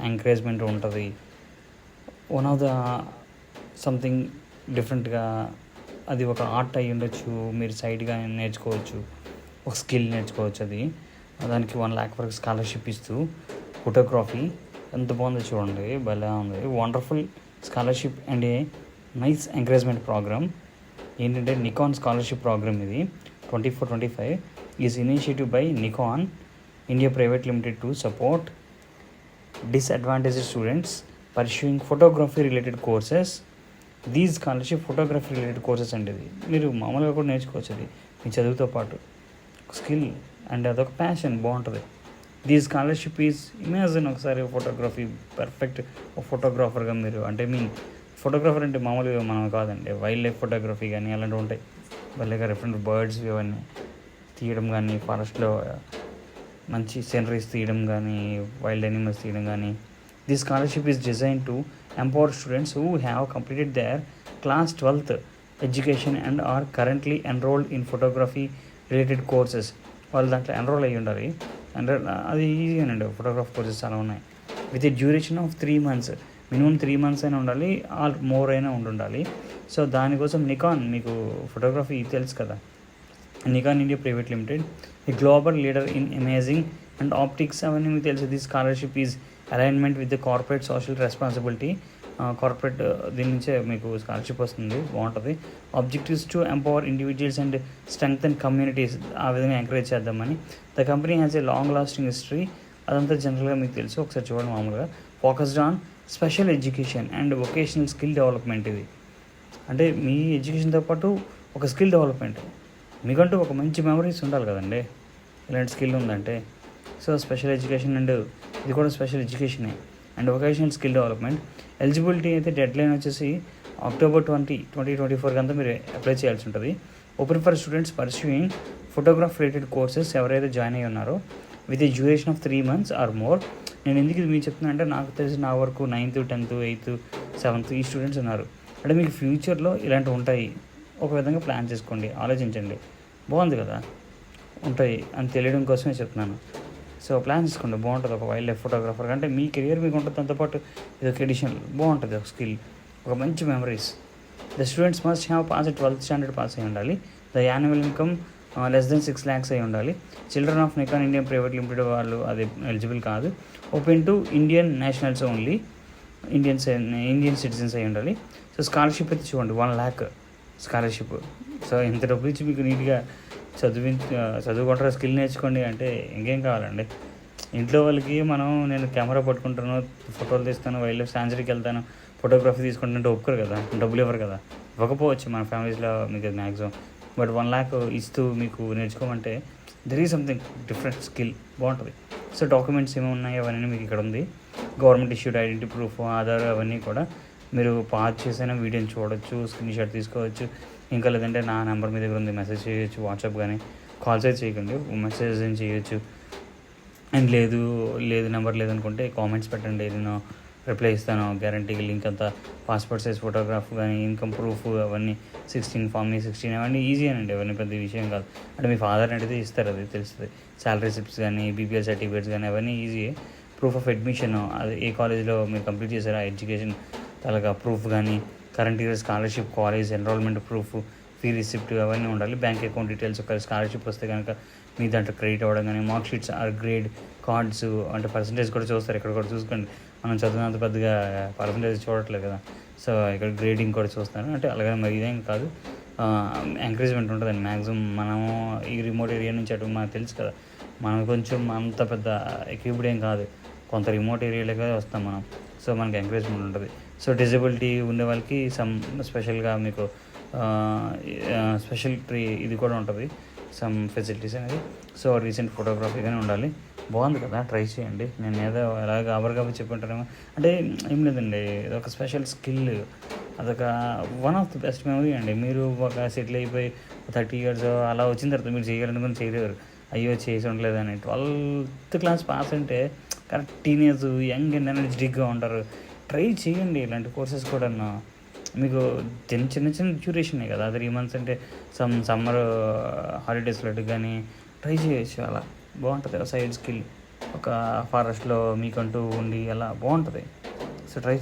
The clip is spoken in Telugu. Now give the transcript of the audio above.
ఎంకరేజ్మెంట్ ఉంటుంది. వన్ ఆఫ్ ద సంథింగ్ డిఫరెంట్గా అది ఒక ఆర్ట్ అయ్యి ఉండొచ్చు, మీరు సైడ్గా నేర్చుకోవచ్చు, ఒక స్కిల్ నేర్చుకోవచ్చు. అది దానికి 1 lakh వరకు స్కాలర్షిప్ ఇస్తూ ఫోటోగ్రఫీ ఎంత బాగుందో చూడండి, భలే ఉంది. Wonderful scholarship and a nice encouragement programme. ఏంటంటే నికాన్ స్కాలర్షిప్ ప్రోగ్రామ్ ఇది 24-25 is initiative by Nikon India private limited to support disadvantaged students pursuing photography related courses. These scholarship photography related courses అండి. ఇది మీరు మామూలుగా కూడా నేర్చుకోవచ్చు. అది మీ చదువుతో పాటు స్కిల్ అండ్ అదొక ప్యాషన్, బాగుంటుంది. దీస్ స్కాలర్షిప్ ఈజ్ ఇమాజిన్ ఒకసారి ఫోటోగ్రఫీ పర్ఫెక్ట్ ఫోటోగ్రాఫర్గా మీరు అంటే ఫోటోగ్రాఫర్ అంటే మామూలుగా మనం కాదండి, వైల్డ్ లైఫ్ ఫోటోగ్రఫీ కానీ అలాంటివి ఉంటాయి. భలేగా డిఫరెంట్ బర్డ్స్ ఇవన్నీ తీయడం కానీ, ఫారెస్ట్లో మంచి సీనరీస్ తీయడం కానీ, వైల్డ్ యానిమల్స్ తీయడం కానీ. This scholarship is design to empower students who have completed their class 12th education and are currently enrolled in photography related courses. వాళ్ళు దాంట్లో ఎన్రోల్ అయ్యి ఉండాలి. అది ఈజీగానండి, ఫోటోగ్రఫీ కోర్సెస్ చాలా ఉన్నాయి. With a duration of 3 months, minimum 3 months అయినా ఉండాలి, ఆర్ మోర్ అయినా ఉండాలి. సో దానికోసం నికాన్, మీకు ఫోటోగ్రఫీ తెలుసు కదా, Nikon India private limited, the global leader in imaging and optics అవన్నీ మీకు తెలుసు. The scholarship is alignment with the corporate social responsibility. Corporate దీని నుంచే మీకు స్కాలర్షిప్ వస్తుంది, బాగుంటుంది. Objectives to empower individuals and strengthen communities, ఆ విధంగా ఎంకరేజ్ చేద్దామని. The company has a long lasting history, అదంతా జనరల్గా మీకు తెలుసు, ఒకసారి చూడండి. మామూలుగా focused on special education and vocational skill development. ఇది అంటే మీ ఎడ్యుకేషన్తో పాటు ఒక స్కిల్ డెవలప్మెంట్, మీకంటూ ఒక మంచి మెమరీస్ ఉండాలి కదండి ఇలాంటి స్కిల్ ఉందంటే. సో స్పెషల్ ఎడ్యుకేషన్ అండ్ ఇది కూడా స్పెషల్ ఎడ్యుకేషనే and vocational skill development. Eligibility అయితే డెడ్ లైన్ వచ్చేసి October 20, 2024 అంతా మీరు అప్లై చేయాల్సి ఉంటుంది. Open for students pursuing photograph related courses ఎవరైతే జాయిన్ అయ్యి ఉన్నారో with a duration of 3 months or more. నేను ఎందుకు ఇది మీకు చెప్తున్నా అంటే, నాకు తెలిసి నా వరకు 9th, 10th, 8th, 7th ఈ స్టూడెంట్స్ ఉన్నారు. అంటే మీకు ఫ్యూచర్లో ఇలాంటివి ఉంటాయి, ఒక విధంగా ప్లాన్ చేసుకోండి, ఆలోచించండి. బాగుంది కదా, ఉంటాయి అని తెలియడం కోసమే చెప్తున్నాను. సో ప్లాన్ చేసుకోండి, బాగుంటుంది. ఒక వైల్డ్ లైఫ్ ఫోటోగ్రాఫర్ అంటే మీ కెరియర్ మీకు ఉంటుంది, దాంతోపాటు ఇది ఒక ఎడిషనల్ బాగుంటుంది, ఒక స్కిల్, ఒక మంచి memories. The students must have pass 12th standard pass అయి ఉండాలి. The annual income less than 6 lakhs అయి ఉండాలి. Children of Nikon India private limited వాళ్ళు అది ఎలిజిబుల్ కాదు. Open to Indian nationals only, Indian citizens అయి ఉండాలి. సో స్కాలర్షిప్ అయితే చూడండి, 1 lakh స్కాలర్షిప్. సో ఇంత డబ్బులు ఇచ్చి మీకు నీట్గా చదువుకుంటారా, స్కిల్ నేర్చుకోండి అంటే ఇంకేం కావాలండి. ఇంట్లో వాళ్ళకి నేను కెమెరా పట్టుకుంటాను, ఫోటోలు తీస్తాను, వైల్డ్ లైఫ్ సాంచురీకి వెళ్తాను, ఫోటోగ్రఫీ తీసుకుంటుంటే ఒప్పుకోరు కదా, డబ్బులు ఇవ్వరు కదా, ఇవ్వకపోవచ్చు మన ఫ్యామిలీస్లో మీకు మ్యాక్సిమం. బట్ 1 lakh ఇస్తూ మీకు నేర్చుకోమంటే there is something different skill, బాగుంటుంది. సో డాక్యుమెంట్స్ ఏమి ఉన్నాయి అవన్నీ మీకు ఇక్కడ ఉంది. Government issued identity proof, Aadhaar అవన్నీ కూడా మీరు పాస్ చేసైనా వీడియోని చూడొచ్చు, స్క్రీన్ షాట్ తీసుకోవచ్చు. ఇంకా లేదంటే నా నెంబర్ మీ దగ్గర ఉంది, మెసేజ్ చేయొచ్చు, వాట్సాప్ కానీ. కాల్స్ అయితే చేయకండి, మెసేజ్ ఏం చేయొచ్చు. అండ్ లేదు నెంబర్ లేదనుకుంటే కామెంట్స్ పెట్టండి, నేను రిప్లై ఇస్తాను గ్యారంటీగా. లింక్ అంతా, పాస్పోర్ట్ సైజ్ ఫోటోగ్రాఫ్ కానీ, ఇన్కమ్ ప్రూఫ్ అవన్నీ, 16 Form 16 అవన్నీ ఈజీ అనండి, అవన్నీ పెద్ద విషయం కాదు. అంటే మీ ఫాదర్ని అడిగితే ఇస్తారు, అది తెలుస్తుంది. శాలరీ రిసిప్ట్స్ కానీ, బీపీఎల్ సర్టిఫికేట్స్ కానీ అవన్నీ ఈజీ. ప్రూఫ్ ఆఫ్ అడ్మిషన్, అది ఏ కాలేజ్లో మీరు కంప్లీట్ చేశారా ఎడ్యుకేషన్ అలాగా ప్రూఫ్ కానీ, current year scholarship, college enrolment proof, fee receipt అవన్నీ ఉండాలి. బ్యాంక్ అకౌంట్ డీటెయిల్స్, ఒక స్కాలర్షిప్ వస్తే కనుక మీ దాంట్లో క్రెడిట్ అవ్వడం కానీ, mark sheets or grade cards, అంటే పర్సంటేజ్ కూడా చూస్తారు. ఇక్కడ కూడా చూసుకోండి, మనం చదివినంత పెద్దగా పర్సంటేజ్ చూడట్లేదు కదా. సో ఇక్కడ గ్రేడింగ్ కూడా చూస్తారు. అంటే అలాగే మరి ఇదేం కాదు, ఎంకరేజ్మెంట్ ఉంటుందండి మ్యాక్సిమం. మనము ఈ రిమోట్ ఏరియా నుంచి అటు మనకు తెలుసు కదా, మనం కొంచెం అంత పెద్ద ఎక్విప్డ్ ఏం కాదు, కొంత రిమోట్ ఏరియాలోకి వస్తాం మనం. సో మనకి ఎంకరేజ్మెంట్ ఉంటుంది. సో డిజబిలిటీ ఉండే వాళ్ళకి స్పెషల్గా మీకు స్పెషల్ ఇది కూడా ఉంటుంది, సమ్ ఫెసిలిటీస్ అనేది. సో రీసెంట్ ఫోటోగ్రఫీ కానీ ఉండాలి. బాగుంది కదా, ట్రై చేయండి. నేను ఏదో ఎలాగ గాబర్ చెప్పుంటానేమో అంటే ఏం లేదండి, ఇదొక స్పెషల్ స్కిల్, అదొక one of the best memory అండి. మీరు ఒక సెటిల్ అయిపోయి 30 years అలా వచ్చిన తర్వాత మీరు చేయాలనుకుని చేయలేరు, అయ్యో చేసి ఉండలేదని. 12th class పాస్ అంటే కరెక్ట్ టీనేజ్, యంగ్ అండ్ ఎనర్జెటిక్గా ఉంటారు. ట్రై చేయండి ఇలాంటి కోర్సెస్ కూడా. మీకు చిన్న డ్యూరేషనే కదా, 3 months అంటే సమ్మర్ హాలిడేస్లో కానీ ట్రై చేయొచ్చు, అలా బాగుంటుంది సైడ్ స్కిల్. ఒక ఫారెస్ట్‌లో మీకంటూ ఉండి అలా బాగుంటది. So, try